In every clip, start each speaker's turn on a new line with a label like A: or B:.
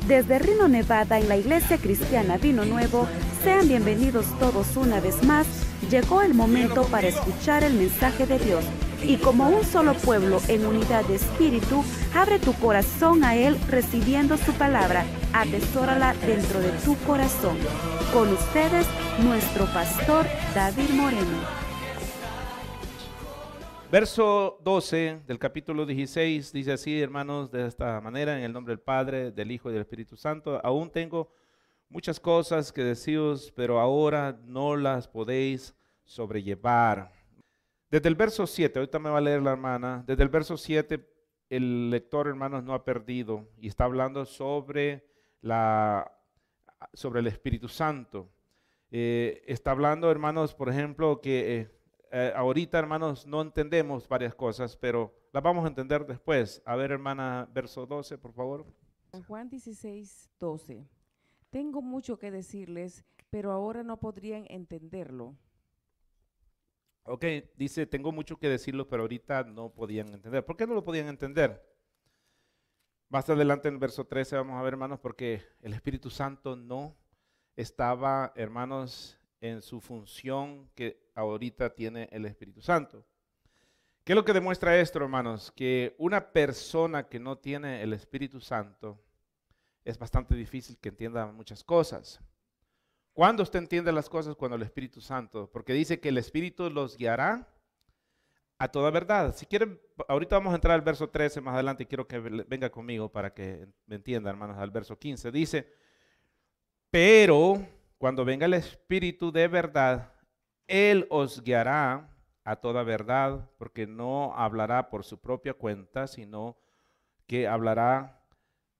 A: Desde Reno, Nevada, en la Iglesia Cristiana Vino Nuevo, sean bienvenidos todos una vez más. Llegó el momento para escuchar el mensaje de Dios. Y como un solo pueblo en unidad de espíritu, abre tu corazón a Él recibiendo su palabra. Atesórala dentro de tu corazón. Con ustedes, nuestro pastor David Moreno.
B: Verso 12 del capítulo 16 dice así, hermanos, de esta manera: en el nombre del Padre, del Hijo y del Espíritu Santo. Aún tengo muchas cosas que deciros, pero ahora no las podéis sobrellevar. Desde el verso 7, ahorita me va a leer la hermana, desde el verso 7 el lector, hermanos, no ha perdido y está hablando sobre el Espíritu Santo. Está hablando, hermanos, por ejemplo, que ahorita, hermanos, no entendemos varias cosas, pero las vamos a entender después. A ver, hermana, verso 12, por favor.
C: Juan 16, 12. Tengo mucho que decirles, pero ahora no podrían entenderlo.
B: Ok, dice, tengo mucho que decirlo, pero ahorita no podían entender. ¿Por qué no lo podían entender? Más adelante en el verso 13 vamos a ver, hermanos, porque el Espíritu Santo no estaba, hermanos, en su función que ahorita tiene el Espíritu Santo. ¿Qué es lo que demuestra esto, hermanos? Que una persona que no tiene el Espíritu Santo es bastante difícil que entienda muchas cosas. ¿Cuándo usted entiende las cosas? Cuando el Espíritu Santo, porque dice que el Espíritu los guiará a toda verdad. Si quieren, ahorita vamos a entrar al verso 13 más adelante, quiero que venga conmigo para que me entienda, hermanos, al verso 15. Dice, pero cuando venga el Espíritu de verdad, Él os guiará a toda verdad, porque no hablará por su propia cuenta, sino que hablará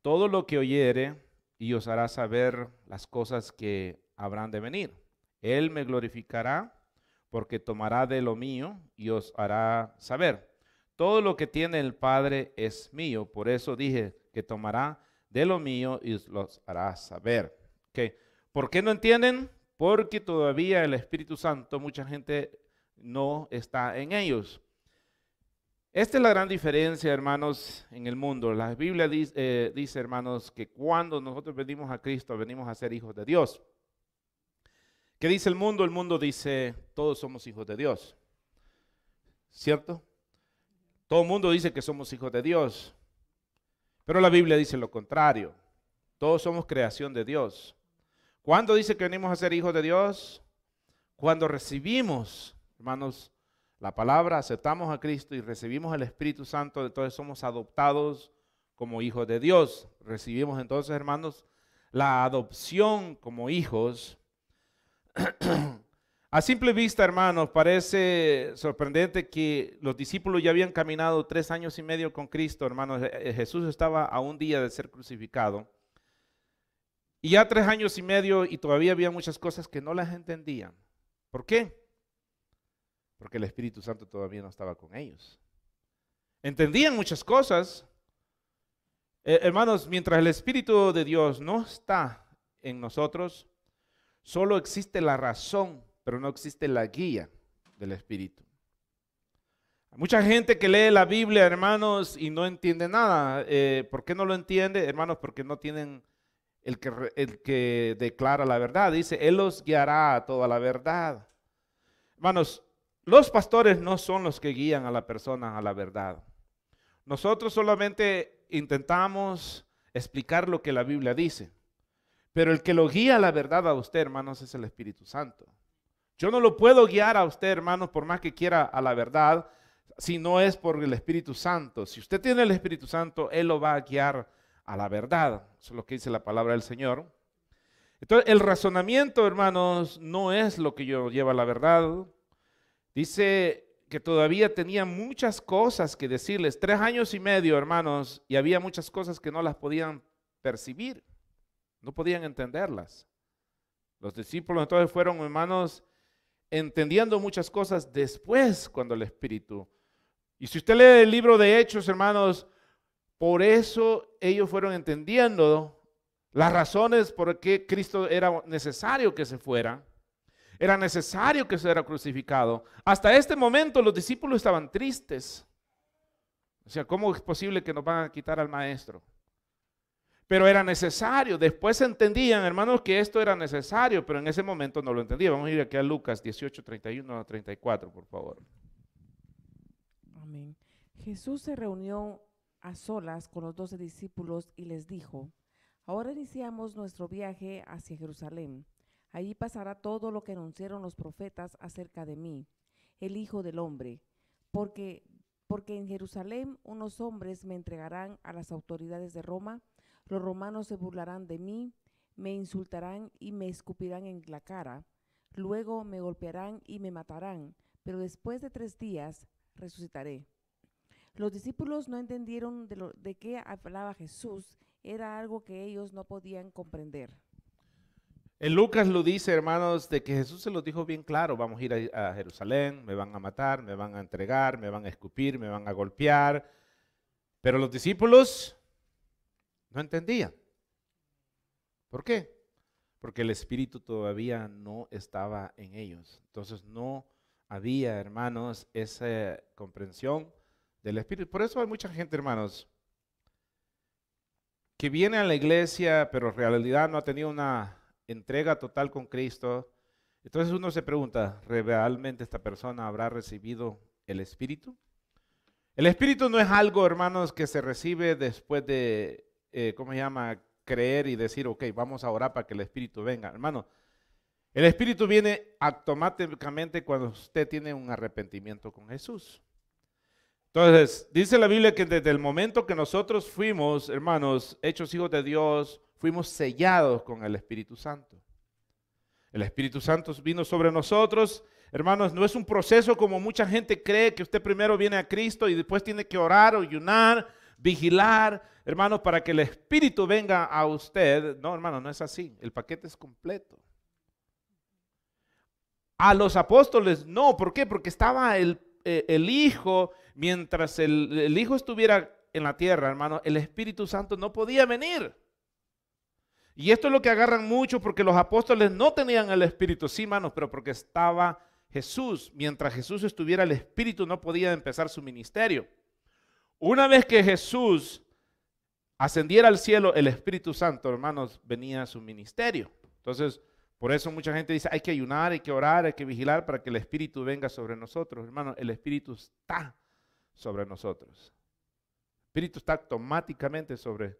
B: todo lo que oyere y os hará saber las cosas que habrán de venir. Él me glorificará, porque tomará de lo mío y os hará saber. Todo lo que tiene el Padre es mío, por eso dije que tomará de lo mío y os los hará saber. Okay. ¿Por qué no entienden? Porque todavía el Espíritu Santo, mucha gente no está en ellos. Esta es la gran diferencia, hermanos, en el mundo. La Biblia dice, hermanos, que cuando nosotros venimos a Cristo, venimos a ser hijos de Dios. ¿Qué dice el mundo? El mundo dice, todos somos hijos de Dios. ¿Cierto? Todo el mundo dice que somos hijos de Dios. Pero la Biblia dice lo contrario. Todos somos creación de Dios. ¿Cuándo dice que venimos a ser hijos de Dios? Cuando recibimos, hermanos, la palabra, aceptamos a Cristo y recibimos el Espíritu Santo, entonces somos adoptados como hijos de Dios. Recibimos entonces, hermanos, la adopción como hijos. A simple vista, hermanos, parece sorprendente que los discípulos ya habían caminado 3 años y medio con Cristo, hermanos. Jesús estaba a un día de ser crucificado. Y ya 3 años y medio y todavía había muchas cosas que no las entendían. ¿Por qué? Porque el Espíritu Santo todavía no estaba con ellos. Entendían muchas cosas. Hermanos, mientras el Espíritu de Dios no está en nosotros, solo existe la razón, pero no existe la guía del Espíritu. Hay mucha gente que lee la Biblia, hermanos, y no entiende nada. ¿Por qué no lo entiende, hermanos? Porque no tienen el que declara la verdad. Dice, Él los guiará a toda la verdad. Hermanos, los pastores no son los que guían a la persona a la verdad. Nosotros solamente intentamos explicar lo que la Biblia dice. Pero el que lo guía a la verdad a usted, hermanos, es el Espíritu Santo. Yo no lo puedo guiar a usted, hermanos, por más que quiera a la verdad, si no es por el Espíritu Santo. Si usted tiene el Espíritu Santo, Él lo va a guiar a la verdad. Eso es lo que dice la palabra del Señor. Entonces, el razonamiento, hermanos, no es lo que yo llevo a la verdad. Dice que todavía tenía muchas cosas que decirles. 3 años y medio, hermanos, y había muchas cosas que no las podían percibir. No podían entenderlas. Los discípulos entonces fueron, hermanos, entendiendo muchas cosas después cuando el Espíritu. Y si usted lee el libro de Hechos, hermanos, por eso ellos fueron entendiendo las razones por qué Cristo era necesario que se fuera. Era necesario que fuera crucificado. Hasta este momento los discípulos estaban tristes. O sea, ¿cómo es posible que nos van a quitar al maestro? Pero era necesario. Después entendían, hermanos, que esto era necesario, pero en ese momento no lo entendían. Vamos a ir aquí a Lucas 18, 31 a 34, por favor.
C: Amén. Jesús se reunió a solas con los 12 discípulos y les dijo: ahora iniciamos nuestro viaje hacia Jerusalén. Allí pasará todo lo que anunciaron los profetas acerca de mí, el Hijo del Hombre, porque en Jerusalén unos hombres me entregarán a las autoridades de Roma. Los romanos se burlarán de mí, me insultarán y me escupirán en la cara. Luego me golpearán y me matarán, pero después de 3 días resucitaré. Los discípulos no entendieron de qué hablaba Jesús. Era algo que ellos no podían comprender.
B: En Lucas lo dice, hermanos, de que Jesús se los dijo bien claro: vamos a ir a Jerusalén, me van a matar, me van a entregar, me van a escupir, me van a golpear. Pero los discípulos no entendían. ¿Por qué? Porque el Espíritu todavía no estaba en ellos. Entonces no había, hermanos, esa comprensión del Espíritu. Por eso hay mucha gente, hermanos, que viene a la iglesia, pero en realidad no ha tenido una entrega total con Cristo. Entonces uno se pregunta, ¿realmente esta persona habrá recibido el Espíritu? El Espíritu no es algo, hermanos, que se recibe después de, creer y decir, ok, vamos a orar para que el Espíritu venga. Hermano, el Espíritu viene automáticamente cuando usted tiene un arrepentimiento con Jesús. Entonces, dice la Biblia que desde el momento que nosotros fuimos, hermanos, hechos hijos de Dios, fuimos sellados con el Espíritu Santo. El Espíritu Santo vino sobre nosotros. Hermanos, no es un proceso como mucha gente cree, que usted primero viene a Cristo y después tiene que orar, ayunar, vigilar, hermanos, para que el Espíritu venga a usted. No, hermano, no es así. El paquete es completo. A los apóstoles no. ¿Por qué? Porque estaba el Hijo. Mientras el Hijo estuviera en la tierra, hermano, el Espíritu Santo no podía venir. Y esto es lo que agarran mucho, porque los apóstoles no tenían el Espíritu, sí, hermanos, pero porque estaba Jesús. Mientras Jesús estuviera, el Espíritu no podía empezar su ministerio. Una vez que Jesús ascendiera al cielo, el Espíritu Santo, hermanos, venía a su ministerio. Entonces, por eso mucha gente dice, hay que ayunar, hay que orar, hay que vigilar para que el Espíritu venga sobre nosotros. Hermanos, el Espíritu está sobre nosotros. El Espíritu está automáticamente sobre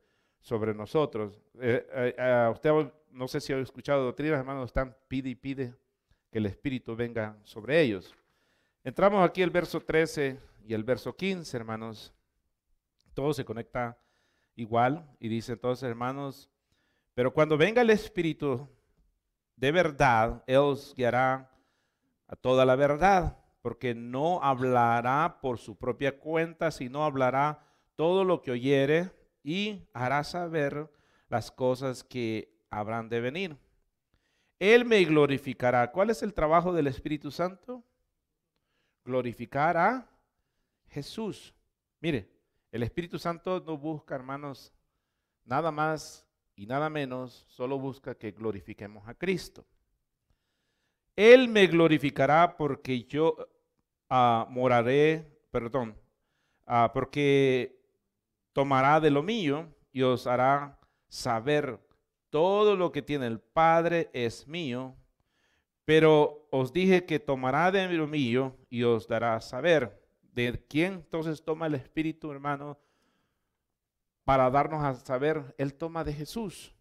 B: nosotros. Usted no sé si ha escuchado doctrinas, hermanos, están pide y pide que el Espíritu venga sobre ellos. Entramos aquí el verso 13 y el verso 15, hermanos. Todo se conecta igual y dice entonces, hermanos, pero cuando venga el Espíritu de verdad, Él os guiará a toda la verdad, porque no hablará por su propia cuenta, sino hablará todo lo que oyere y hará saber las cosas que habrán de venir. Él me glorificará. ¿Cuál es el trabajo del Espíritu Santo? Glorificar a Jesús. Mire, el Espíritu Santo no busca, hermanos, nada más y nada menos, solo busca que glorifiquemos a Cristo. Él me glorificará porque yo porque tomará de lo mío y os hará saber todo lo que tiene el Padre es mío, pero os dije que tomará de lo mío y os dará a saber. ¿De quién entonces toma el Espíritu, hermano, para darnos a saber? Él toma de Jesús.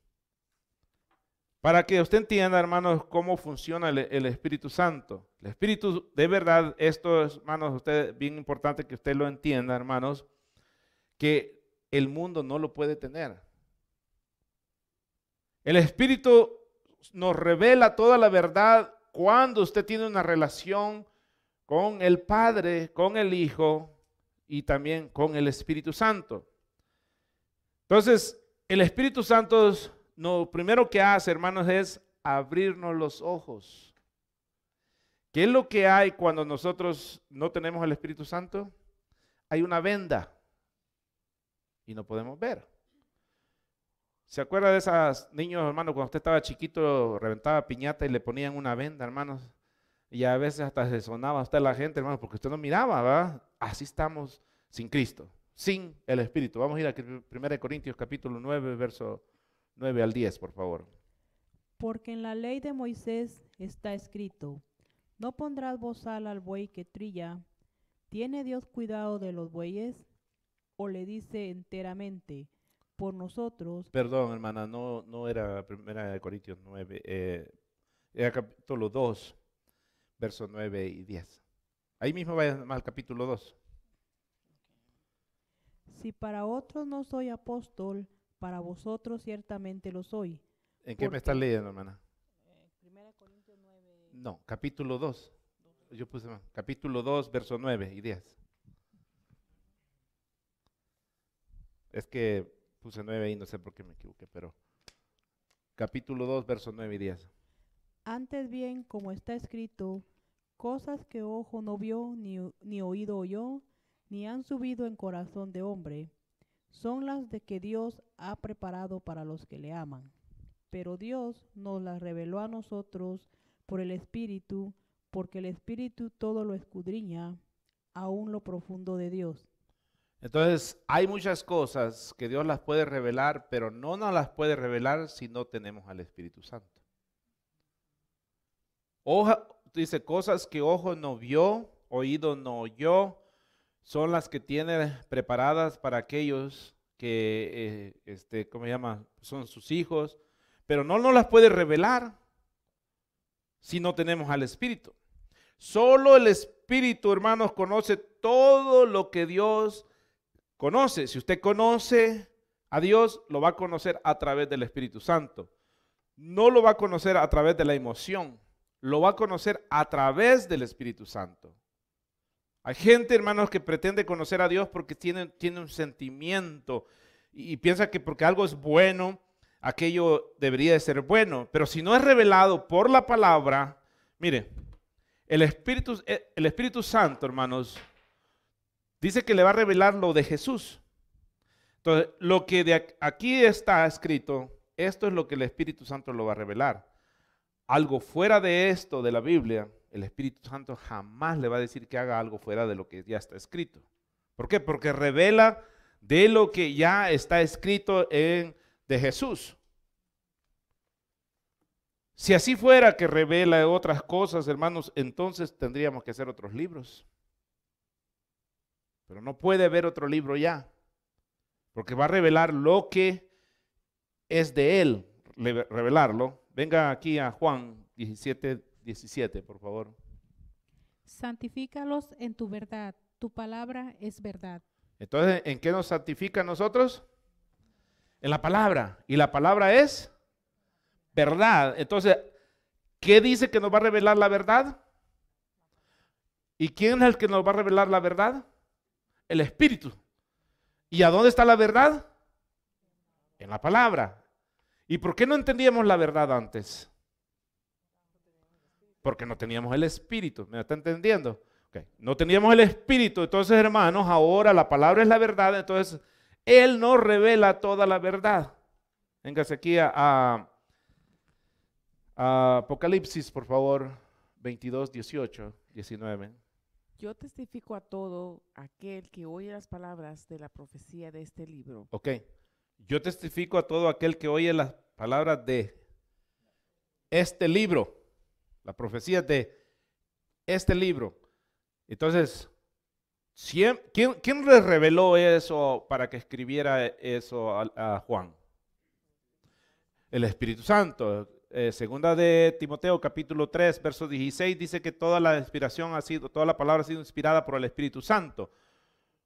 B: Para que usted entienda, hermanos, cómo funciona el Espíritu Santo. El Espíritu, de verdad, esto es, hermanos, usted, bien importante que usted lo entienda, hermanos, que el mundo no lo puede tener. El Espíritu nos revela toda la verdad cuando usted tiene una relación con el Padre, con el Hijo y también con el Espíritu Santo. Entonces, el Espíritu Santo, lo primero que hace, hermanos, es abrirnos los ojos. ¿Qué es lo que hay cuando nosotros no tenemos el Espíritu Santo? Hay una venda y no podemos ver. ¿Se acuerda de esos niños, hermanos, cuando usted estaba chiquito, reventaba piñata y le ponían una venda, hermanos? Y a veces hasta se sonaba a usted la gente, hermanos, porque usted no miraba, ¿verdad? Así estamos sin Cristo. sin el Espíritu. Vamos a ir a 1 Corintios capítulo 9, verso 9 al 10, por favor.
D: Porque en la ley de Moisés está escrito: no pondrás bozal al buey que trilla. ¿Tiene Dios cuidado de los bueyes? ¿O le dice enteramente, por nosotros?
B: Perdón, hermana, no era 1 Corintios 9, era capítulo 2, versos 9 y 10. Ahí mismo vaya al capítulo 2.
D: Si para otros no soy apóstol, para vosotros ciertamente lo soy.
B: ¿En qué me
D: Porque-
B: estás leyendo, hermana?
D: 1 Corintios 9.
B: No, capítulo 2. Yo puse más. Capítulo 2, versos 9 y 10. Es que puse 9 y no sé por qué me equivoqué, pero capítulo 2, versos 9 y 10.
D: Antes bien, como está escrito, cosas que ojo no vio, ni oído oyó, ni han subido en corazón de hombre, son las de que Dios ha preparado para los que le aman. Pero Dios nos las reveló a nosotros por el Espíritu, porque el Espíritu todo lo escudriña, aún lo profundo de Dios.
B: Entonces, hay muchas cosas que Dios las puede revelar, pero no nos las puede revelar si no tenemos al Espíritu Santo. Dice, cosas que ojo no vio, oído no oyó, son las que tiene preparadas para aquellos que, ¿cómo se llama? Son sus hijos, pero no nos las puede revelar si no tenemos al Espíritu. Solo el Espíritu, hermanos, conoce todo lo que Dios conoce. Si usted conoce a Dios, lo va a conocer a través del Espíritu Santo. No lo va a conocer a través de la emoción, lo va a conocer a través del Espíritu Santo. Hay gente, hermanos, que pretende conocer a Dios porque tiene un sentimiento y piensa que porque algo es bueno, aquello debería de ser bueno. Pero si no es revelado por la palabra, mire, el Espíritu Santo, hermanos, dice que le va a revelar lo de Jesús. Entonces, lo que de aquí está escrito, esto es lo que el Espíritu Santo lo va a revelar. Algo fuera de esto, de la Biblia, el Espíritu Santo jamás le va a decir que haga algo fuera de lo que ya está escrito. ¿Por qué? Porque revela de lo que ya está escrito de Jesús. Si así fuera que revela otras cosas, hermanos, entonces tendríamos que hacer otros libros. Pero no puede haber otro libro ya, porque va a revelar lo que es de Él, revelarlo. Venga aquí a Juan 17, por favor.
E: Santifícalos en tu verdad, tu palabra es verdad.
B: Entonces, ¿en qué nos santifica a nosotros? En la palabra. Y la palabra es verdad. Entonces, ¿qué dice que nos va a revelar la verdad? ¿Y quién es el que nos va a revelar la verdad? El Espíritu. ¿Y a dónde está la verdad? En la palabra. ¿Y por qué no entendíamos la verdad antes? Porque no teníamos el Espíritu. ¿Me está entendiendo? Okay. No teníamos el Espíritu. Entonces, hermanos, ahora la palabra es la verdad. Entonces, Él nos revela toda la verdad. Véngase aquí a Apocalipsis, por favor, 22, 18, 19.
C: Yo testifico a todo aquel que oye las palabras de la profecía de este libro.
B: Ok. Yo testifico a todo aquel que oye las palabras de este libro. La profecía de este libro. Entonces, ¿quién le reveló eso para que escribiera eso a Juan? El Espíritu Santo. Segunda de Timoteo capítulo 3, verso 16 dice que toda la palabra ha sido inspirada por el Espíritu Santo.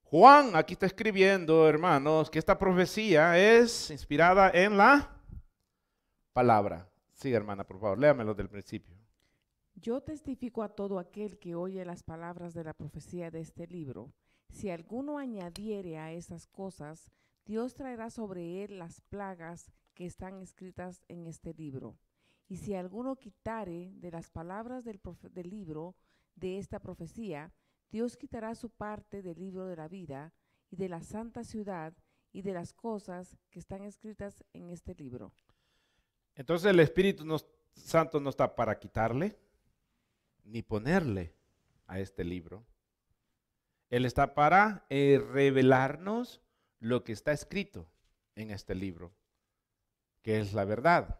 B: Juan aquí está escribiendo, hermanos, que esta profecía es inspirada en la palabra. Sí, hermana, por favor, léamelo del principio.
C: Yo testifico a todo aquel que oye las palabras de la profecía de este libro. Si alguno añadiere a esas cosas, Dios traerá sobre él las plagas que están escritas en este libro. Y si alguno quitare de las palabras del libro de esta profecía, Dios quitará su parte del libro de la vida y de la santa ciudad y de las cosas que están escritas en este libro.
B: Entonces el Espíritu Santo no está para quitarle ni ponerle a este libro. Él está para revelarnos lo que está escrito en este libro, que es la verdad.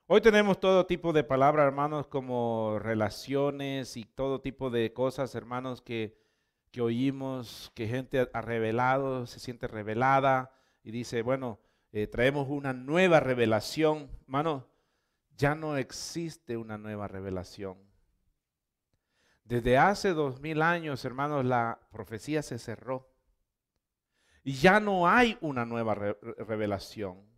B: Hoy tenemos todo tipo de palabras, hermanos, como relaciones y todo tipo de cosas, hermanos, que oímos, que gente ha revelado, se siente revelada y dice, bueno, traemos una nueva revelación. Hermano, ya no existe una nueva revelación. Desde hace 2000 años, hermanos, la profecía se cerró. Y ya no hay una nueva revelación.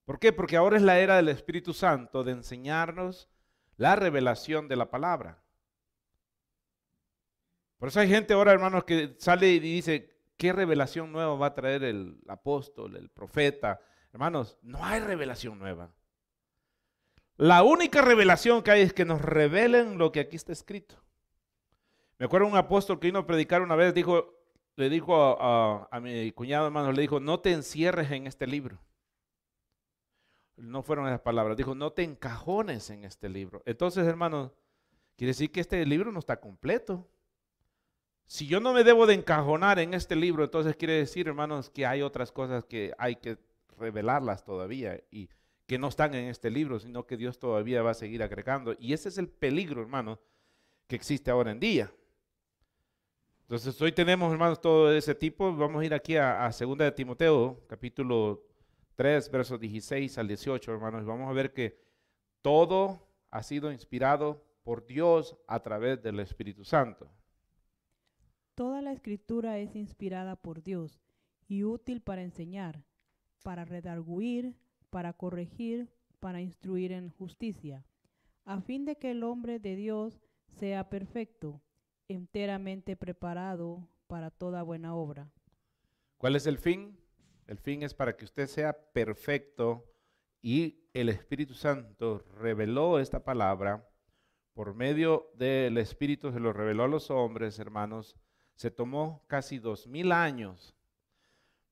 B: ¿Por qué? Porque ahora es la era del Espíritu Santo de enseñarnos la revelación de la palabra. Por eso hay gente ahora, hermanos, que sale y dice, ¿qué revelación nueva va a traer el apóstol, el profeta? Hermanos, no hay revelación nueva. La única revelación que hay es que nos revelen lo que aquí está escrito. Me acuerdo un apóstol que vino a predicar una vez, le dijo a mi cuñado, hermanos, le dijo, no te encierres en este libro. No fueron esas palabras, dijo, no te encajones en este libro. Entonces, hermanos, quiere decir que este libro no está completo. Si yo no me debo de encajonar en este libro, entonces quiere decir, hermanos, que hay otras cosas que hay que revelarlas todavía y que no están en este libro, sino que Dios todavía va a seguir agregando. Y ese es el peligro, hermanos, que existe ahora en día. Entonces, hoy tenemos, hermanos, todo ese tipo. Vamos a ir aquí a 2 de Timoteo, capítulo 3, versos 16 al 18, hermanos. Vamos a ver que todo ha sido inspirado por Dios a través del Espíritu Santo.
D: Toda la escritura es inspirada por Dios y útil para enseñar, para redarguir, para corregir, para instruir en justicia, a fin de que el hombre de Dios sea perfecto, enteramente preparado para toda buena obra.
B: ¿Cuál es el fin? El fin es para que usted sea perfecto y el Espíritu Santo reveló esta palabra por medio del Espíritu, se lo reveló a los hombres, hermanos. Se tomó casi 2000 años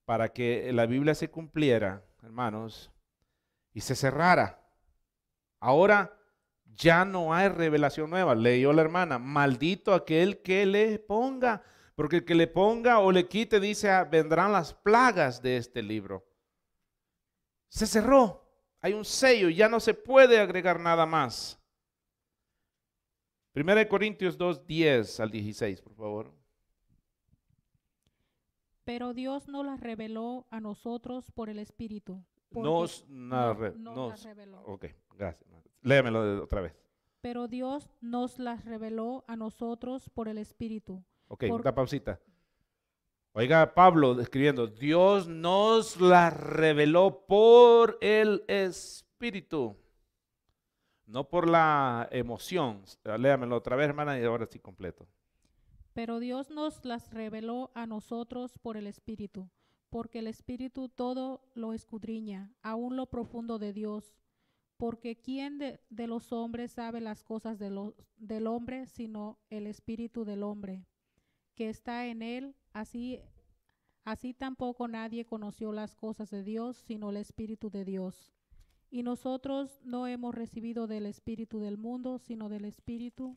B: para que la Biblia se cumpliera, hermanos, y se cerrara. Ahora ya no hay revelación nueva. Leyó la hermana, maldito aquel que le ponga, porque el que le ponga o le quite, dice, vendrán las plagas de este libro. Se cerró, hay un sello, ya no se puede agregar nada más. 1 Corintios 2, 10 al 16, por favor.
E: Pero Dios nos las reveló a nosotros por el Espíritu.
B: Nos
E: las reveló.
B: Ok, gracias. Léamelo otra vez.
E: Pero Dios nos las reveló a nosotros por el Espíritu.
B: Ok, una pausita. Oiga, Pablo escribiendo, Dios nos las reveló por el Espíritu, no por la emoción. Léamelo otra vez, hermana, y ahora sí completo.
E: Pero Dios nos las reveló a nosotros por el Espíritu, porque el Espíritu todo lo escudriña, aún lo profundo de Dios. Porque ¿quién de los hombres sabe las cosas del hombre, sino el Espíritu del hombre, que está en él? Así tampoco nadie conoció las cosas de Dios, sino el Espíritu de Dios. Y nosotros no hemos recibido del Espíritu del mundo, sino del Espíritu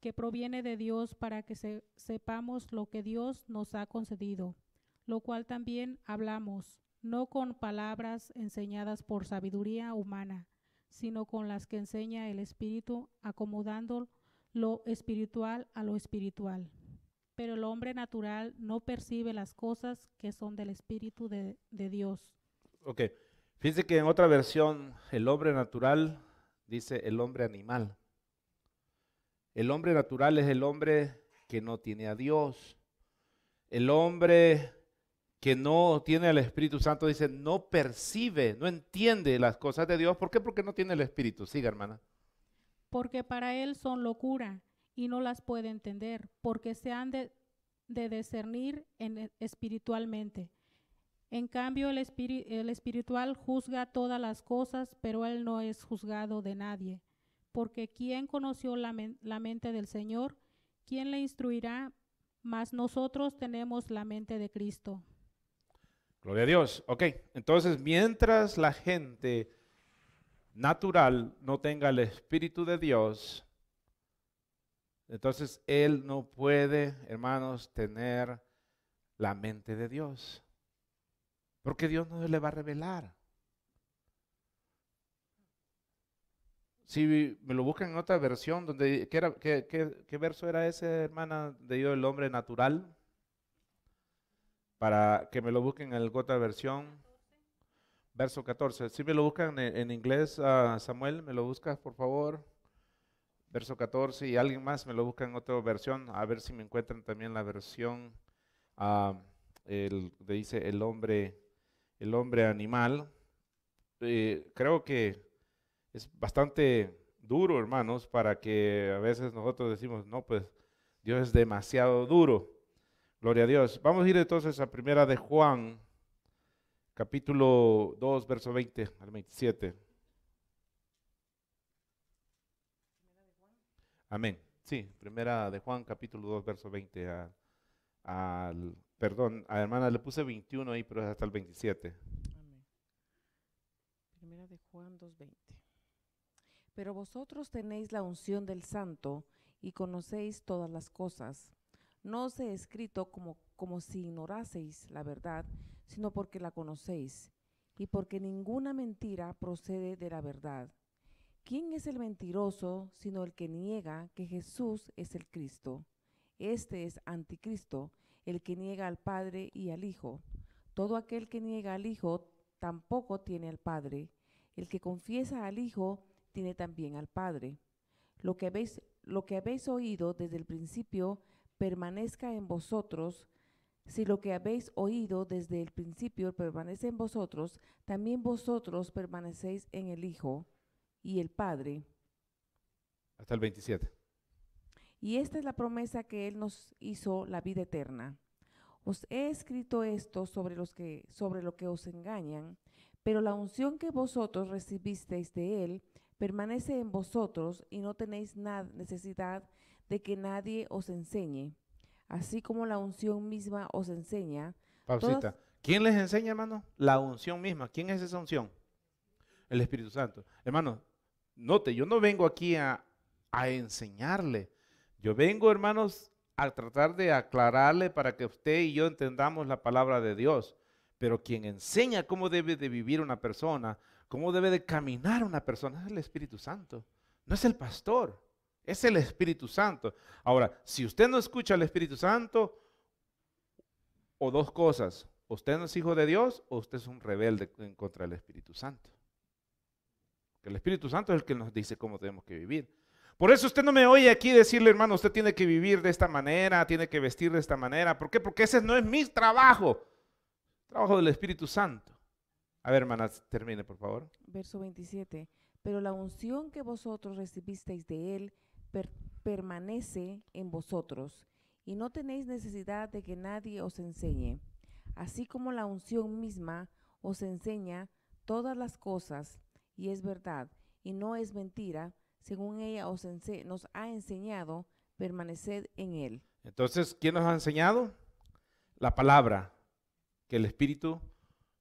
E: que proviene de Dios, para que sepamos lo que Dios nos ha concedido, lo cual también hablamos, no con palabras enseñadas por sabiduría humana, sino con las que enseña el Espíritu, acomodando lo espiritual a lo espiritual. Pero el hombre natural no percibe las cosas que son del Espíritu de Dios.
B: Ok, fíjense que en otra versión el hombre natural dice el hombre animal. El hombre natural es el hombre que no tiene a Dios. El hombre que no tiene al Espíritu Santo, dice, no percibe, no entiende las cosas de Dios. ¿Por qué? Porque no tiene el Espíritu. Siga, hermana.
E: Porque para él son locura y no las puede entender, porque se han de discernir espiritualmente. En cambio, el espiritual juzga todas las cosas, pero él no es juzgado de nadie. Porque ¿quién conoció la mente del Señor? ¿Quién le instruirá? Mas nosotros tenemos la mente de Cristo.
B: Gloria a Dios. Ok, entonces mientras la gente natural no tenga el Espíritu de Dios, Entonces, él no puede, hermanos, tener la mente de Dios. Porque Dios no le va a revelar. Si me lo buscan en otra versión, donde, ¿qué verso era ese, hermana, de yo, el hombre natural? Para que me lo busquen en otra versión. Verso 14. Si me lo buscan en inglés, Samuel, me lo buscas, por favor. Verso 14, y alguien más me lo busca en otra versión, a ver si me encuentran también la versión, dice el hombre animal. Creo que es bastante duro, hermanos, para que a veces nosotros decimos, no, pues Dios es demasiado duro. Gloria a Dios. Vamos a ir entonces a primera de Juan, capítulo 2, verso 20 al 27. Amén. Sí, primera de Juan, capítulo 2, verso 20 perdón, a hermana le puse 21 ahí, pero es hasta el 27.
C: Amén. Primera de Juan 2:20. Pero vosotros tenéis la unción del Santo y conocéis todas las cosas. No os he escrito como si ignoraseis la verdad, sino porque la conocéis, y porque ninguna mentira procede de la verdad. ¿Quién es el mentiroso sino el que niega que Jesús es el Cristo? Este es anticristo, el que niega al Padre y al Hijo. Todo aquel que niega al Hijo tampoco tiene al Padre. El que confiesa al Hijo tiene también al Padre. Lo que habéis oído desde el principio permanezca en vosotros. Si lo que habéis oído desde el principio permanece en vosotros, también vosotros permanecéis en el Hijo y el Padre.
B: Hasta el 27.
C: Y esta es la promesa que Él nos hizo, la vida eterna. Os he escrito esto sobre lo que os engañan, pero la unción que vosotros recibisteis de Él permanece en vosotros y no tenéis necesidad de que nadie os enseñe. Así como la unción misma os enseña.
B: Pausita. ¿Quién les enseña, hermano? La unción misma. ¿Quién es esa unción? El Espíritu Santo. Hermano, note, yo no vengo aquí a enseñarle. Yo vengo, hermanos, a tratar de aclararle para que usted y yo entendamos la palabra de Dios. Pero quien enseña cómo debe de vivir una persona, cómo debe de caminar una persona, es el Espíritu Santo. No es el pastor, es el Espíritu Santo. Ahora, si usted no escucha al Espíritu Santo, o dos cosas, usted no es hijo de Dios o usted es un rebelde en contra del Espíritu Santo. Porque el Espíritu Santo es el que nos dice cómo tenemos que vivir. Por eso usted no me oye aquí decirle, hermano, usted tiene que vivir de esta manera, tiene que vestir de esta manera. ¿Por qué? Porque ese no es mi trabajo. Trabajo del Espíritu Santo. A ver, hermanas, termine, por favor.
C: Verso 27. Pero la unción que vosotros recibisteis de Él permanece en vosotros, y no tenéis necesidad de que nadie os enseñe. Así como la unción misma os enseña todas las cosas, y es verdad, y no es mentira, según ella nos ha enseñado, permaneced en Él.
B: Entonces, ¿quién nos ha enseñado? La palabra que el Espíritu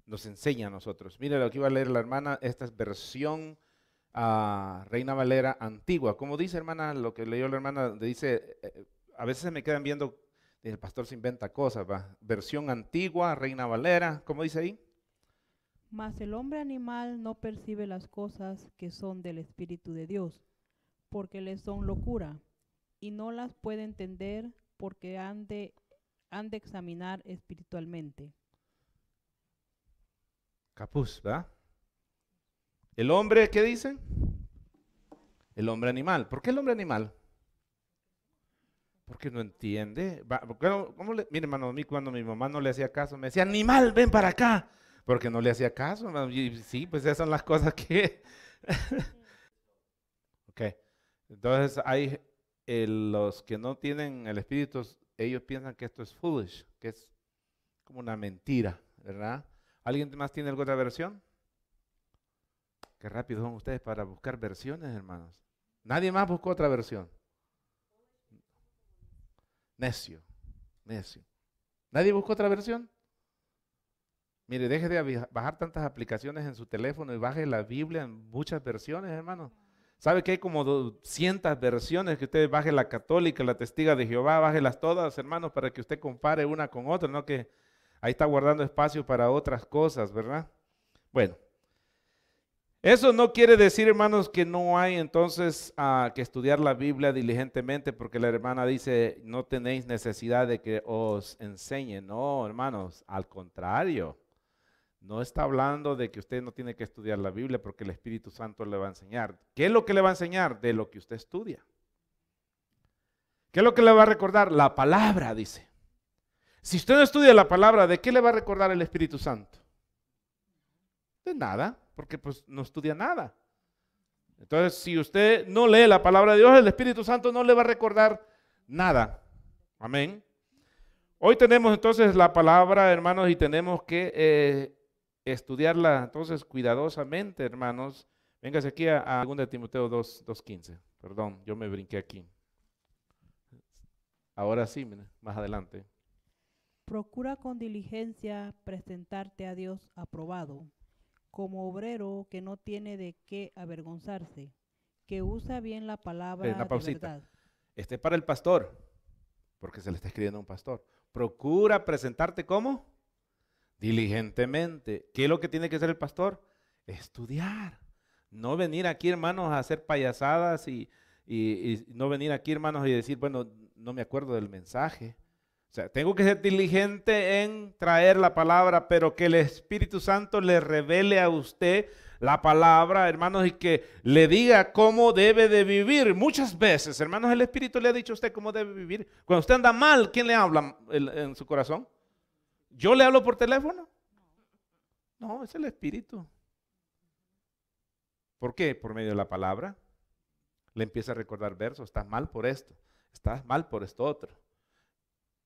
B: nos enseña a nosotros. Mire lo que iba a leer la hermana, esta es versión Reina Valera antigua. Como dice, hermana, lo que leyó la hermana, dice, a veces se me quedan viendo, el pastor se inventa cosas, ¿va? Versión antigua, Reina Valera, ¿cómo dice ahí?
D: Mas el hombre animal no percibe las cosas que son del Espíritu de Dios, porque les son locura, y no las puede entender porque han de examinar espiritualmente.
B: Capuz, ¿verdad? ¿El hombre qué dice? El hombre animal. ¿Por qué el hombre animal? Porque no entiende. Mire, hermano, a mí cuando mi mamá no le hacía caso, me decía, animal, ven para acá. Porque no le hacía caso. Y sí, pues esas son las cosas que... Ok. Entonces hay los que no tienen el Espíritu, ellos piensan que esto es foolish, que es como una mentira, ¿verdad? ¿Alguien más tiene alguna otra versión? Qué rápido son ustedes para buscar versiones, hermanos. Nadie más buscó otra versión. Necio, necio. ¿Nadie buscó otra versión? Mire, deje de bajar tantas aplicaciones en su teléfono y baje la Biblia en muchas versiones, hermano. ¿Sabe que hay como 200 versiones? Que usted baje la católica, la testiga de Jehová, bájelas todas, hermanos, para que usted compare una con otra, ¿no? Que ahí está guardando espacio para otras cosas, ¿verdad? Bueno, eso no quiere decir, hermanos, que no hay entonces que estudiar la Biblia diligentemente, porque la hermana dice, no tenéis necesidad de que os enseñe. No, hermanos, al contrario. No está hablando de que usted no tiene que estudiar la Biblia porque el Espíritu Santo le va a enseñar. ¿Qué es lo que le va a enseñar? De lo que usted estudia. ¿Qué es lo que le va a recordar? La palabra, dice. Si usted no estudia la palabra, ¿de qué le va a recordar el Espíritu Santo? De nada, porque pues no estudia nada. Entonces, si usted no lee la palabra de Dios, el Espíritu Santo no le va a recordar nada. Amén. Hoy tenemos entonces la palabra, hermanos, y tenemos que estudiarla entonces cuidadosamente, hermanos. Véngase aquí a 2 Timoteo 2:15. Perdón, yo me brinqué aquí. Ahora sí, mire, más adelante.
D: Procura con diligencia presentarte a Dios aprobado, como obrero que no tiene de qué avergonzarse, que usa bien la palabra
B: Una
D: de
B: pausita.
D: verdad.
B: Este es para el pastor, porque se le está escribiendo a un pastor. Procura presentarte ¿cómo? Diligentemente. ¿Qué es lo que tiene que hacer el pastor? Estudiar. No venir aquí, hermanos, a hacer payasadas y no venir aquí, hermanos, y decir, bueno, no me acuerdo del mensaje. O sea, tengo que ser diligente en traer la palabra, pero que el Espíritu Santo le revele a usted la palabra, hermanos, y que le diga cómo debe de vivir. Muchas veces, hermanos, el Espíritu le ha dicho a usted cómo debe vivir. Cuando usted anda mal, ¿quién le habla en su corazón? ¿Yo le hablo por teléfono? No, es el Espíritu. ¿Por qué? Por medio de la palabra. Le empieza a recordar versos. Estás mal por esto. Estás mal por esto otro.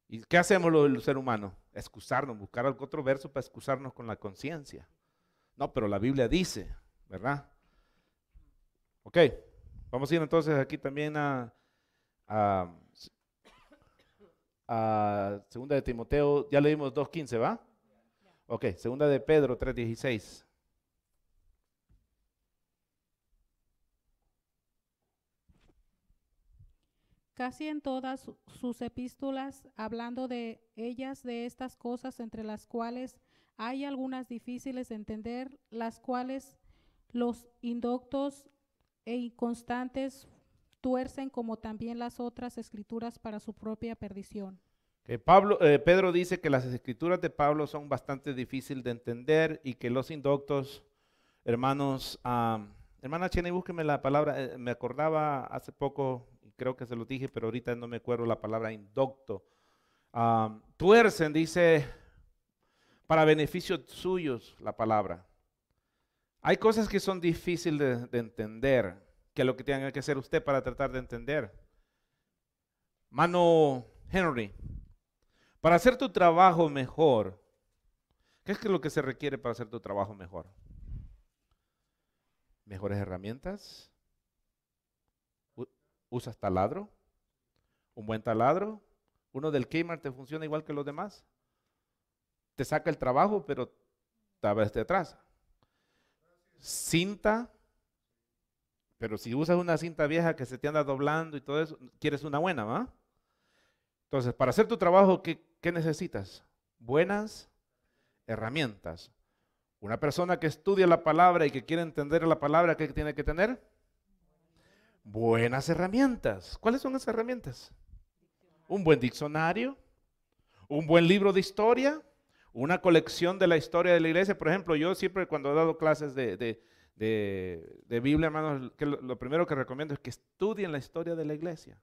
B: ¿Y qué hacemos los seres humanos? Excusarnos, buscar algún otro verso para excusarnos con la conciencia. No, pero la Biblia dice, ¿verdad? Ok, vamos a ir entonces aquí también a 2 de Timoteo, ya leímos 2:15, ¿va? Ok, 2 de Pedro 3:16.
E: Casi en todas sus epístolas, hablando de ellas, de estas cosas entre las cuales hay algunas difíciles de entender, las cuales los indoctos e inconstantes tuercen, como también las otras escrituras para su propia perdición.
B: Pedro dice que las escrituras de Pablo son bastante difíciles de entender y que los indoctos, hermanos, hermana Chena, búsqueme la palabra, me acordaba hace poco, creo que se lo dije, pero ahorita no me acuerdo la palabra indocto. Tuercen, dice, para beneficios suyos la palabra. Hay cosas que son difíciles de entender, que es lo que tiene que hacer usted para tratar de entender. Mano Henry, para hacer tu trabajo mejor, ¿qué es lo que se requiere para hacer tu trabajo mejor? Mejores herramientas. ¿Usas taladro? ¿Un buen taladro? ¿Uno del Kmart te funciona igual que los demás? Te saca el trabajo, pero tal vez te atrasa. Cinta, pero si usas una cinta vieja que se te anda doblando y todo eso, quieres una buena, ¿va? Entonces, para hacer tu trabajo, ¿qué necesitas? Buenas herramientas. Una persona que estudia la palabra y que quiere entender la palabra, ¿qué tiene que tener? Buenas herramientas. ¿Cuáles son esas herramientas? Un buen diccionario, un buen libro de historia, una colección de la historia de la iglesia. Por ejemplo, yo siempre cuando he dado clases de Biblia, hermanos, lo primero que recomiendo es que estudien la historia de la iglesia.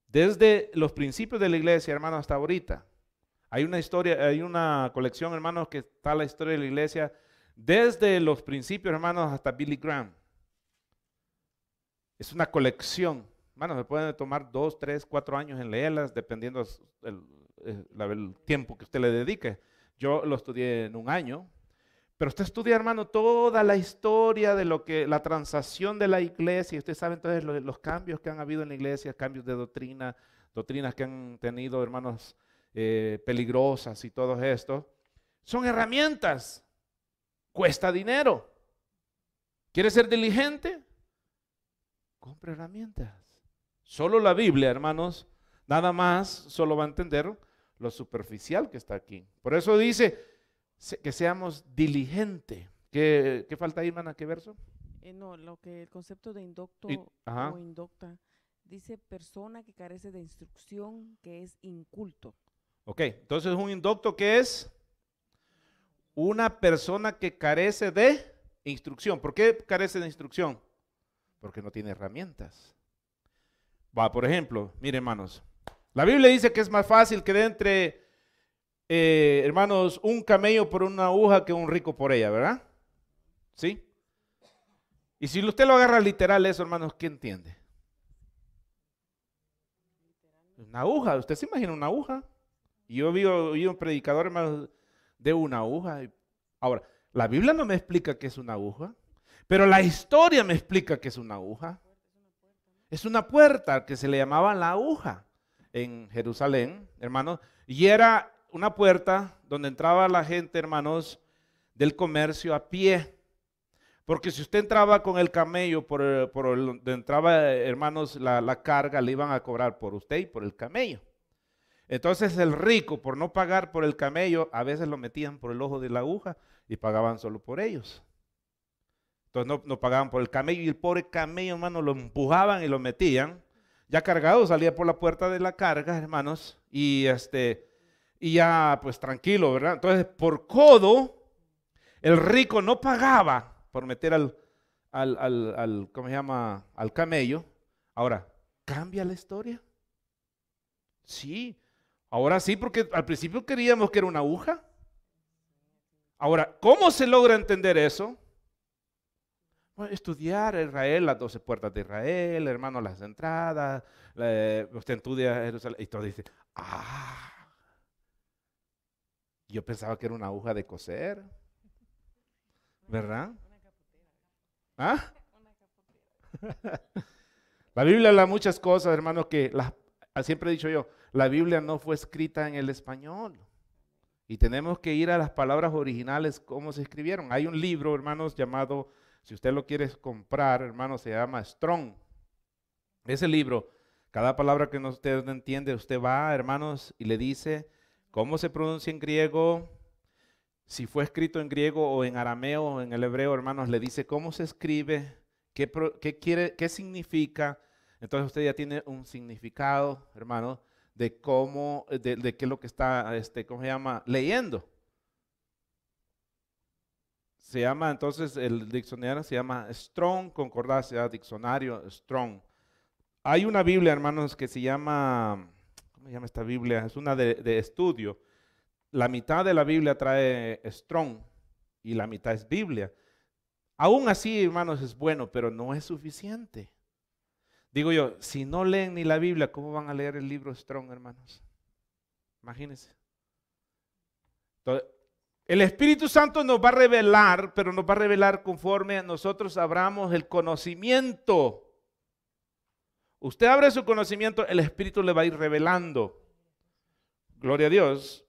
B: Desde los principios de la iglesia, hermanos, hasta ahorita. Hay una historia, hay una colección, hermanos, que está la historia de la iglesia desde los principios, hermanos, hasta Billy Graham. Es una colección. Hermanos, se pueden tomar 2, 3, 4 años en leerlas, dependiendo el tiempo que usted le dedique. Yo lo estudié en un año. Pero usted estudia, hermano, toda la historia de lo que, la transacción de la iglesia. Usted sabe entonces los cambios que han habido en la iglesia, cambios de doctrina, doctrinas que han tenido, hermanos, peligrosas y todo esto. Son herramientas. Cuesta dinero. ¿Quiere ser diligente? compre herramientas. Solo la Biblia, hermanos, nada más solo va a entender lo superficial que está aquí. Por eso dice que seamos diligentes. ¿Qué falta ahí, hermana? ¿Qué verso?
C: No, el concepto de indocto
B: Ajá.
C: o indocta dice persona que carece de instrucción, que es inculto.
B: Ok, entonces un indocto, ¿qué es? Una persona que carece de instrucción. ¿Por qué carece de instrucción? Porque no tiene herramientas. Va, por ejemplo, miren, hermanos, la Biblia dice que es más fácil que dé entre, hermanos, un camello por una aguja que un rico por ella, ¿verdad? ¿Sí? Y si usted lo agarra literal eso, hermanos, ¿qué entiende? Una aguja, usted se imagina una aguja. Y yo vi un predicador, hermanos, de una aguja. Ahora, la Biblia no me explica qué es una aguja, pero la historia me explica qué es una aguja. Es una puerta que se le llamaba la aguja en Jerusalén, hermanos, y era una puerta donde entraba la gente, hermanos, del comercio a pie. Porque si usted entraba con el camello por donde entraba, hermanos, la carga, le iban a cobrar por usted y por el camello. Entonces el rico, por no pagar por el camello, a veces lo metían por el ojo de la aguja y pagaban solo por ellos. Entonces no pagaban por el camello y el pobre camello, hermano, lo empujaban y lo metían. Ya cargado salía por la puerta de la carga, hermanos, y ya pues tranquilo, ¿verdad? Entonces por codo, el rico no pagaba por meter ¿cómo se llama? Al camello. Ahora, ¿cambia la historia? Sí, ahora sí, porque al principio queríamos que era una aguja. Ahora, ¿cómo se logra entender eso? Bueno, estudiar Israel, las 12 puertas de Israel, hermano, las entradas, usted estudia Jerusalén, y todo dice, yo pensaba que era una aguja de coser, ¿verdad? ¿Ah? La Biblia habla muchas cosas, hermano, que siempre he dicho yo, la Biblia no fue escrita en el español. Y tenemos que ir a las palabras originales, cómo se escribieron. Hay un libro, hermanos, llamado, si usted lo quiere comprar, hermanos, se llama Strong. Ese libro, cada palabra que usted no entiende, usted va, hermanos, y le dice cómo se pronuncia en griego, si fue escrito en griego o en arameo o en el hebreo, hermanos, le dice cómo se escribe, qué significa. Entonces usted ya tiene un significado, hermano, de cómo, de qué es lo que está, ¿cómo se llama? Leyendo. Se llama, entonces, el diccionario se llama Strong, concordancia, diccionario Strong. Hay una Biblia, hermanos, que se llama, ¿cómo se llama esta Biblia? Es una de estudio. La mitad de la Biblia trae Strong y la mitad es Biblia. Aún así, hermanos, es bueno, pero no es suficiente. Digo yo, si no leen ni la Biblia, ¿cómo van a leer el libro Strong, hermanos? Imagínense. Entonces, el Espíritu Santo nos va a revelar, pero nos va a revelar conforme a nosotros abramos el conocimiento. Usted abre su conocimiento, el Espíritu le va a ir revelando. Gloria a Dios.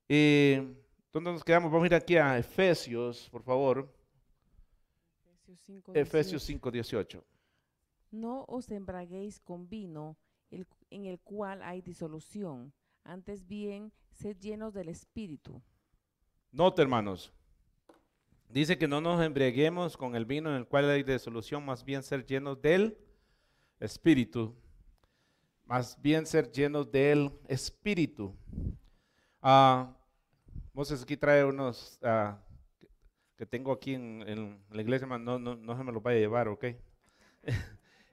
B: ¿Dónde nos quedamos? Vamos a ir aquí a Efesios, por favor. Efesios 5, 18.
C: No os embraguéis con vino, en el cual hay disolución, antes bien, sed llenos del Espíritu.
B: Note, hermanos, dice que no nos embriaguemos con el vino en el cual hay disolución, más bien ser llenos del Espíritu. Más bien ser llenos del Espíritu. Moses aquí trae unos que tengo aquí en la iglesia, hermano, no se me los vaya a llevar, ¿ok?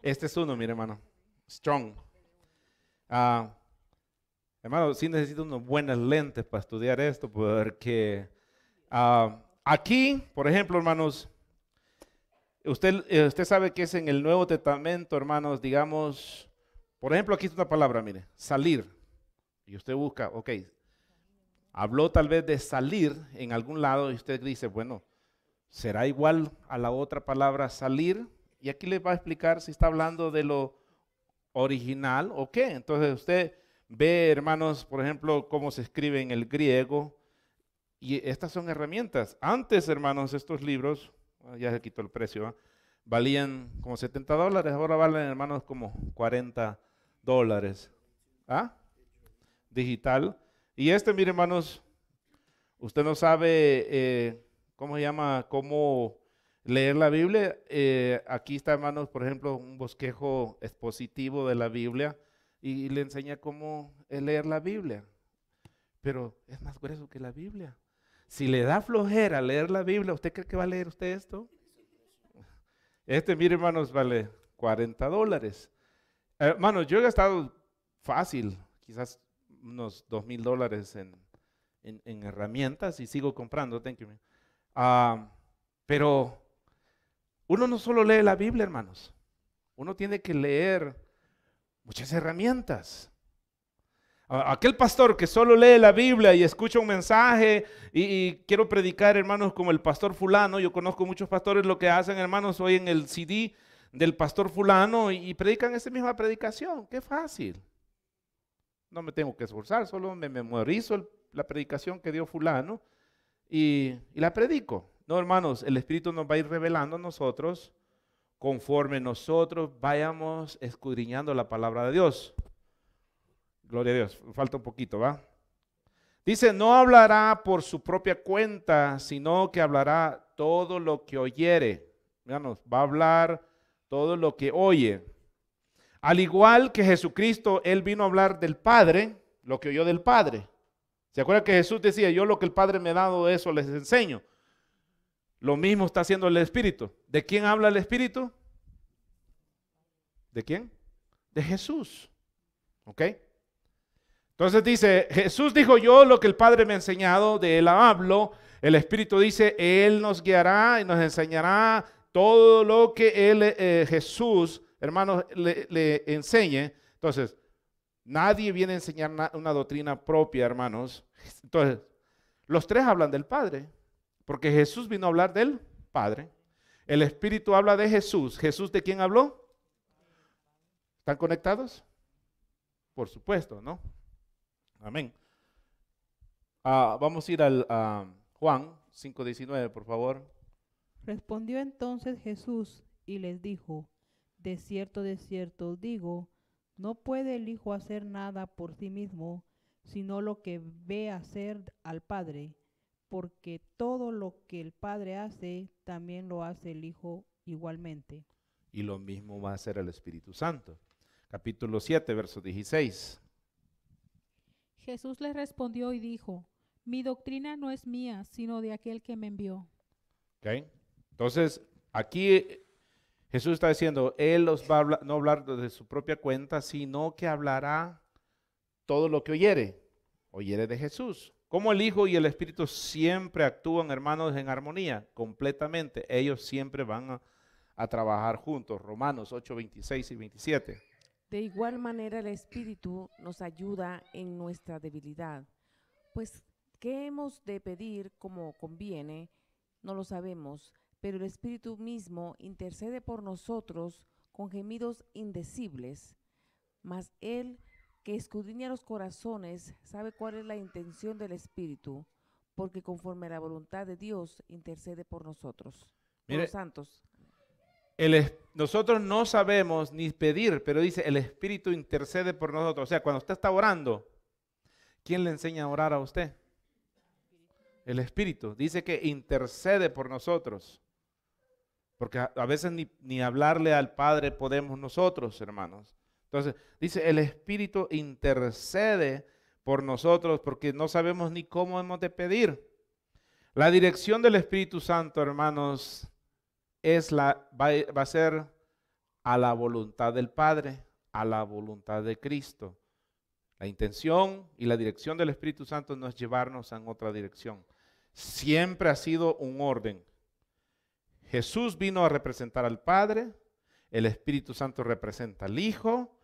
B: Este es uno, mire, hermano, Strong. Hermano, sí necesito unas buenas lentes para estudiar esto, porque aquí, por ejemplo, hermanos, usted sabe que es en el Nuevo Testamento, hermanos, digamos, por ejemplo, aquí es una palabra, mire, salir. Y usted busca, ok, habló tal vez de salir en algún lado y usted dice, bueno, ¿será igual a la otra palabra salir? Y aquí le va a explicar si está hablando de lo original o qué. Entonces usted ve, hermanos, por ejemplo, cómo se escribe en el griego. Y estas son herramientas. Antes, hermanos, estos libros, ya se quitó el precio, valían como $70, ahora valen, hermanos, como $40. ¿Ah? Digital. Y mire, hermanos, usted no sabe, ¿cómo se llama? ¿Cómo leer la Biblia? Aquí está, hermanos, por ejemplo, un bosquejo expositivo de la Biblia y le enseña cómo leer la Biblia. Pero es más grueso que la Biblia. Si le da flojera leer la Biblia, ¿usted cree que va a leer usted esto? Mire, hermanos, vale $40. Hermanos, yo he gastado fácil, quizás unos $2,000 en herramientas y sigo comprando, thank you. Pero uno no solo lee la Biblia, hermanos. Uno tiene que leer muchas herramientas. Aquel pastor que solo lee la Biblia y escucha un mensaje y quiero predicar, hermanos, como el pastor fulano. Yo conozco muchos pastores, lo que hacen, hermanos, oyen el CD del pastor fulano y predican esa misma predicación. Qué fácil. No me tengo que esforzar, solo me memorizo la predicación que dio fulano y la predico. No, hermanos, el Espíritu nos va a ir revelando a nosotros conforme nosotros vayamos escudriñando la palabra de Dios. Gloria a Dios, falta un poquito, ¿va? Dice, no hablará por su propia cuenta, sino que hablará todo lo que oyere. Míranos, va a hablar todo lo que oye. Al igual que Jesucristo, Él vino a hablar del Padre, lo que oyó del Padre. ¿Se acuerdan que Jesús decía, yo lo que el Padre me ha dado, eso les enseño? Lo mismo está haciendo el Espíritu. ¿De quién habla el Espíritu? ¿De quién? De Jesús. ¿Ok? Entonces dice, Jesús dijo, yo lo que el Padre me ha enseñado, de Él hablo. El Espíritu dice, Él nos guiará y nos enseñará todo lo que Él, Jesús, hermanos, le enseñe. Entonces, nadie viene a enseñar una doctrina propia, hermanos. Entonces, los tres hablan del Padre, porque Jesús vino a hablar del Padre. El Espíritu habla de Jesús. ¿Jesús de quién habló? ¿Están conectados? Por supuesto, ¿no? Amén. Vamos a ir al Juan 5:19, por favor.
D: Respondió entonces Jesús y les dijo, de cierto os digo, no puede el Hijo hacer nada por sí mismo, sino lo que ve hacer al Padre, porque todo lo que el Padre hace, también lo hace el Hijo igualmente.
B: Y lo mismo va a hacer el Espíritu Santo. Capítulo 7, verso 16.
E: Jesús les respondió y dijo, mi doctrina no es mía, sino de aquel que me envió.
B: Okay. Entonces, aquí Jesús está diciendo, Él los va a hablar, no hablar de su propia cuenta, sino que hablará todo lo que oyere de Jesús. Como el Hijo y el Espíritu siempre actúan, hermanos, en armonía, completamente. Ellos siempre van a trabajar juntos. Romanos 8, 26 y 27.
C: De igual manera el Espíritu nos ayuda en nuestra debilidad, pues ¿qué hemos de pedir como conviene? No lo sabemos, pero el Espíritu mismo intercede por nosotros con gemidos indecibles, mas Él que escudriña los corazones sabe cuál es la intención del Espíritu, porque conforme a la voluntad de Dios intercede por nosotros, por
B: Mire,
C: los santos.
B: Nosotros no sabemos ni pedir, pero dice el Espíritu intercede por nosotros. O sea, cuando usted está orando, ¿quién le enseña a orar a usted? El Espíritu. Dice que intercede por nosotros. Porque a veces ni hablarle al Padre podemos nosotros, hermanos. Entonces, dice el Espíritu intercede por nosotros porque no sabemos ni cómo hemos de pedir. La dirección del Espíritu Santo, hermanos, va a ser a la voluntad del Padre, a la voluntad de Cristo. La intención y la dirección del Espíritu Santo no es llevarnos en otra dirección. Siempre ha sido un orden. Jesús vino a representar al Padre, el Espíritu Santo representa al Hijo,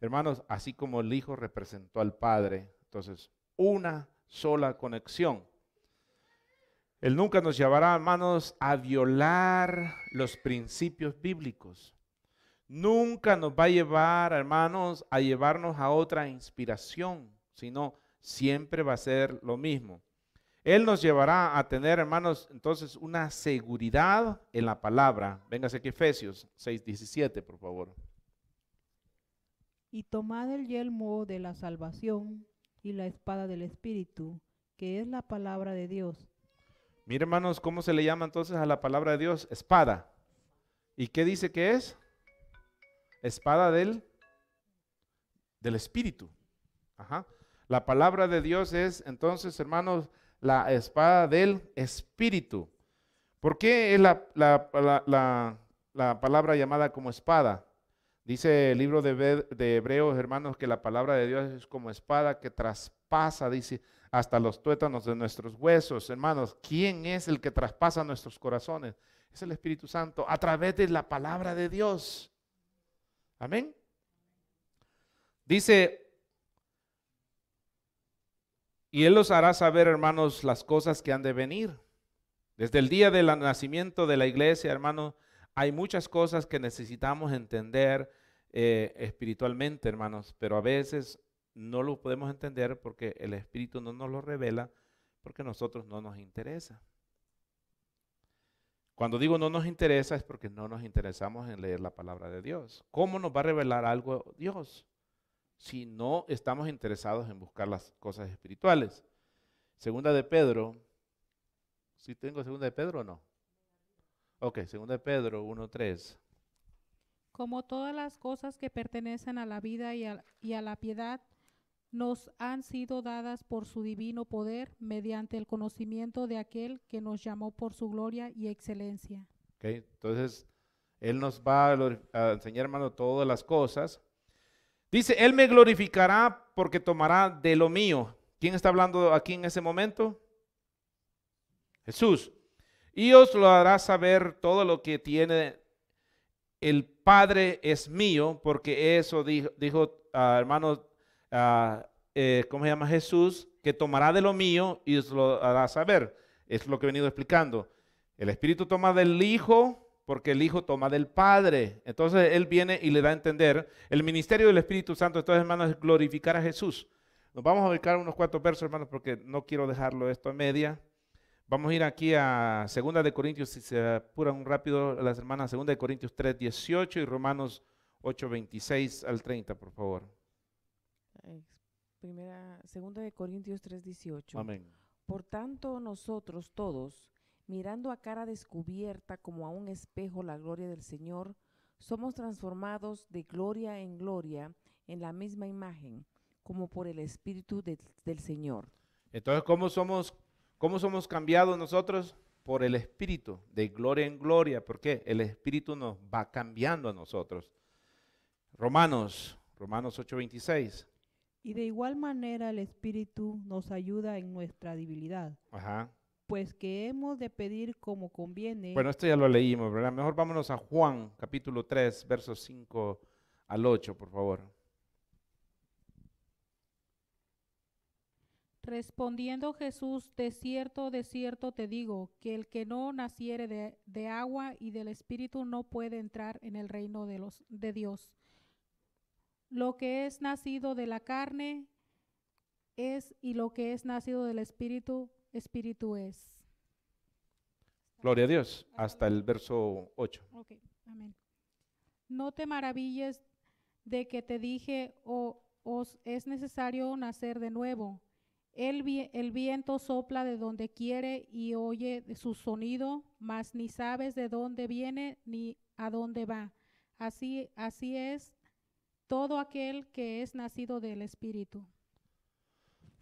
B: hermanos, así como el Hijo representó al Padre. Entonces, una sola conexión. Él nunca nos llevará, hermanos, a violar los principios bíblicos. Nunca nos va a llevar, hermanos, a llevarnos a otra inspiración, sino siempre va a ser lo mismo. Él nos llevará a tener, hermanos, entonces una seguridad en la palabra. Véngase aquí Efesios 6:17, por favor.
D: Y tomad el yelmo de la salvación y la espada del Espíritu, que es la palabra de Dios.
B: Mire, hermanos, ¿cómo se le llama entonces a la palabra de Dios? Espada. ¿Y qué dice que es? Espada del Espíritu. Ajá. La palabra de Dios es, entonces, hermanos, la espada del Espíritu. ¿Por qué es la palabra llamada como espada? Dice el libro de Hebreos, hermanos, que la palabra de Dios es como espada que traspasa, dice, hasta los tuétanos de nuestros huesos. Hermanos, ¿quién es el que traspasa nuestros corazones? Es el Espíritu Santo a través de la palabra de Dios. Amén. Dice, y Él los hará saber, hermanos, las cosas que han de venir. Desde el día del nacimiento de la iglesia, hermanos, hay muchas cosas que necesitamos entender espiritualmente, hermanos, pero a veces no lo podemos entender porque el Espíritu no nos lo revela, porque a nosotros no nos interesa. Cuando digo no nos interesa es porque no nos interesamos en leer la palabra de Dios. ¿Cómo nos va a revelar algo Dios si no estamos interesados en buscar las cosas espirituales? Segunda de Pedro, ¿sí tengo segunda de Pedro o no? Ok, segunda de Pedro 1:3.
E: Como todas las cosas que pertenecen a la vida y a la piedad, nos han sido dadas por su divino poder mediante el conocimiento de aquel que nos llamó por su gloria y excelencia.
B: Okay, entonces, Él nos va a enseñar, hermano, todas las cosas. Dice, Él me glorificará porque tomará de lo mío. ¿Quién está hablando aquí en ese momento? Jesús. Y os lo hará saber todo lo que tiene. El Padre es mío, porque eso dijo hermano, ¿cómo se llama? Jesús, que tomará de lo mío y os lo hará saber. Es lo que he venido explicando. El Espíritu toma del Hijo, porque el Hijo toma del Padre. Entonces Él viene y le da a entender. El ministerio del Espíritu Santo, entonces, hermanos, es glorificar a Jesús. Nos vamos a ubicar unos cuantos versos, hermanos, porque no quiero dejarlo esto a media. Vamos a ir aquí a 2 de Corintios, si se apuran un rápido las hermanas, 2 de Corintios 3:18 y Romanos 8:26 al 30, por favor.
C: Segunda de Corintios 3:18.
B: Amén.
C: Por tanto, nosotros todos, mirando a cara descubierta como a un espejo la gloria del Señor, somos transformados de gloria en gloria en la misma imagen, como por el Espíritu del Señor.
B: Entonces, ¿cómo somos cambiados nosotros? Por el Espíritu, de gloria en gloria. ¿Por qué? El Espíritu nos va cambiando a nosotros. Romanos 8:26.
D: Y de igual manera el Espíritu nos ayuda en nuestra debilidad,
B: Ajá.
D: pues que hemos de pedir como conviene.
B: Bueno, esto ya lo leímos, ¿verdad? Mejor vámonos a Juan, capítulo 3, versos 5 al 8, por favor.
E: Respondiendo Jesús, de cierto te digo, que el que no naciere de agua y del Espíritu no puede entrar en el reino de Dios. Lo que es nacido de la carne es, y lo que es nacido del Espíritu, Espíritu es.
B: Gloria a Dios, hasta el verso 8.
E: Ok, amén. No te maravilles de que te dije, os es necesario nacer de nuevo. El viento sopla de donde quiere y oye su sonido, mas ni sabes de dónde viene ni a dónde va. Así es todo aquel que es nacido del Espíritu.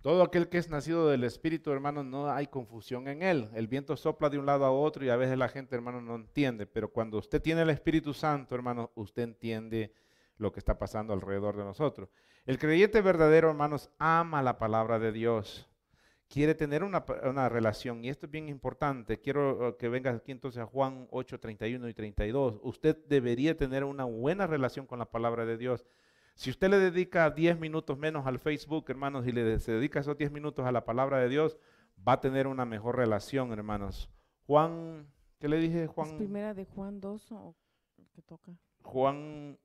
B: Todo aquel que es nacido del Espíritu, hermano, no hay confusión en él. El viento sopla de un lado a otro y a veces la gente, hermano, no entiende. Pero cuando usted tiene el Espíritu Santo, hermano, usted entiende lo que está pasando alrededor de nosotros. El creyente verdadero, hermanos, ama la palabra de Dios. Quiere tener una relación. Y esto es bien importante. Quiero que venga aquí entonces a Juan 8, 31 y 32. Usted debería tener una buena relación con la palabra de Dios. Si usted le dedica 10 minutos menos al Facebook, hermanos, y se dedica esos 10 minutos a la palabra de Dios, va a tener una mejor relación, hermanos. Juan, ¿qué le dije, Juan?
C: ¿Es primera de Juan 2 o qué toca?
B: Juan.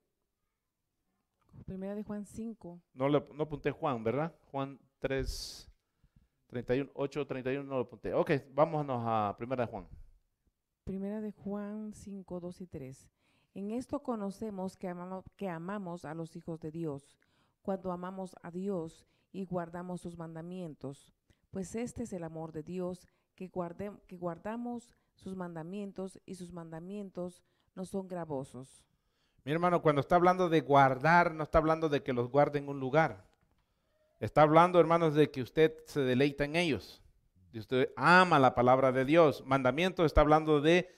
C: Primera de Juan 5.
B: No apunté Juan, ¿verdad? Juan 3. 31, 8, 31 no lo apunté. Ok, vámonos a Primera de Juan.
C: Primera de Juan 5, 2 y 3. En esto conocemos que amamos a los hijos de Dios, cuando amamos a Dios y guardamos sus mandamientos. Pues este es el amor de Dios, que guardamos sus mandamientos, y sus mandamientos no son gravosos.
B: Mi hermano, cuando está hablando de guardar, no está hablando de que los guarde en un lugar. Está hablando, hermanos, de que usted se deleita en ellos. Y usted ama la palabra de Dios. Mandamientos está hablando de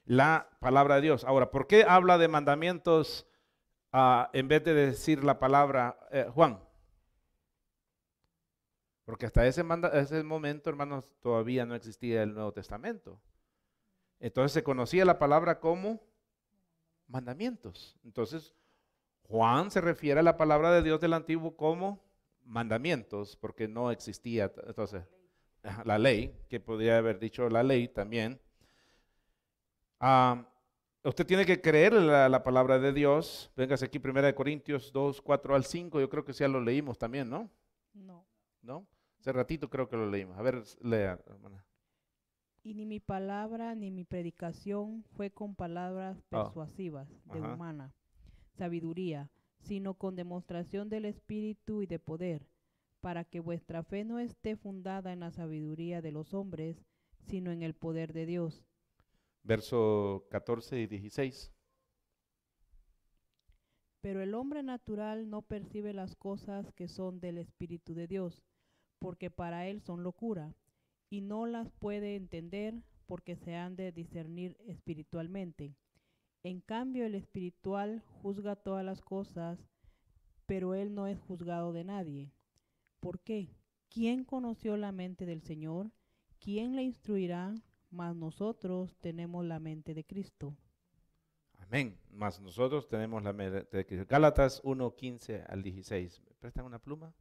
B: la palabra de Dios. Ahora, ¿por qué habla de mandamientos en vez de decir la palabra Juan? Porque hasta ese momento, hermanos, todavía no existía el Nuevo Testamento. Entonces se conocía la palabra como mandamientos. Entonces, Juan se refiere a la palabra de Dios del Antiguo como mandamientos, porque no existía entonces la ley, que podría haber dicho la ley también. Usted tiene que creer en la palabra de Dios. Véngase aquí, 1 Corintios 2, 4 al 5. Yo creo que ya lo leímos también, ¿no?
D: No.
B: ¿No? Hace ratito creo que lo leímos. A ver, lea, hermana.
D: Y ni mi palabra ni mi predicación fue con palabras persuasivas de humana sabiduría, sino con demostración del Espíritu y de poder, para que vuestra fe no esté fundada en la sabiduría de los hombres, sino en el poder de Dios.
B: Verso 14 y 16.
D: Pero el hombre natural no percibe las cosas que son del Espíritu de Dios, porque para él son locura, y no las puede entender porque se han de discernir espiritualmente. En cambio, el espiritual juzga todas las cosas, pero él no es juzgado de nadie. ¿Por qué? ¿Quién conoció la mente del Señor? ¿Quién le instruirá? Mas nosotros tenemos la mente de Cristo.
B: Amén. Mas nosotros tenemos la mente de Cristo. Gálatas 1, 15 al 16. ¿Me prestan una pluma?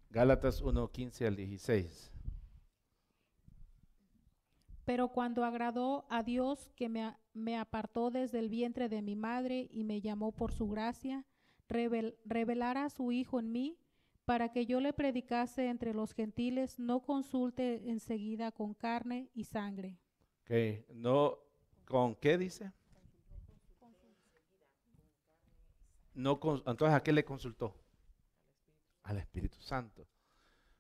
B: Gálatas 1, 15 al 16.
E: Pero cuando agradó a Dios, que me apartó desde el vientre de mi madre y me llamó por su gracia, revelara a su Hijo en mí, para que yo le predicase entre los gentiles, no consulte enseguida con carne y sangre.
B: Okay. No, ¿con qué dice? No, entonces, ¿a qué le consultó? Al Espíritu Santo.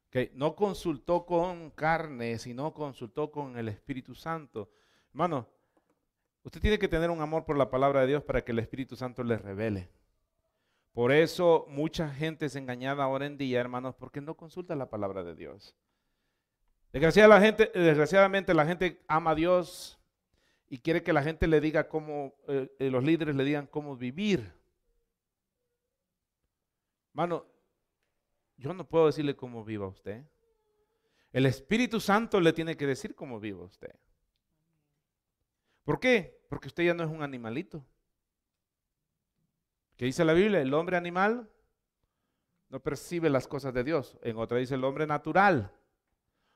B: Okay. No consultó con carne, sino consultó con el Espíritu Santo. Hermano, usted tiene que tener un amor por la palabra de Dios para que el Espíritu Santo le revele. Por eso mucha gente es engañada ahora en día, hermanos, porque no consulta la palabra de Dios. Desgraciadamente la gente ama a Dios y quiere que la gente le diga cómo, los líderes le digan cómo vivir. Hermano, yo no puedo decirle cómo viva usted. El Espíritu Santo le tiene que decir cómo viva usted. ¿Por qué? Porque usted ya no es un animalito. ¿Qué dice la Biblia? El hombre animal no percibe las cosas de Dios. En otra dice el hombre natural.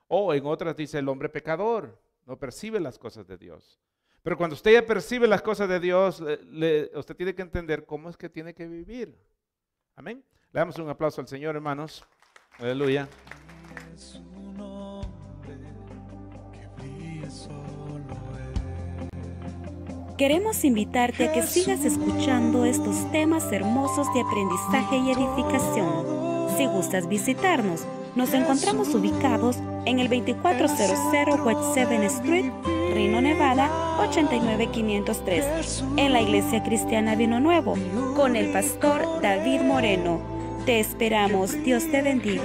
B: O en otras dice el hombre pecador. No percibe las cosas de Dios. Pero cuando usted ya percibe las cosas de Dios, usted tiene que entender cómo es que tiene que vivir. Amén. Le damos un aplauso al Señor, hermanos. Aleluya.
A: Queremos invitarte a que sigas escuchando estos temas hermosos de aprendizaje y edificación. Si gustas visitarnos, nos encontramos ubicados en el 2400 West 7th Street, Reno, Nevada, 89503, en la Iglesia Cristiana Vino Nuevo, con el pastor David Moreno. Te esperamos. Dios te bendiga.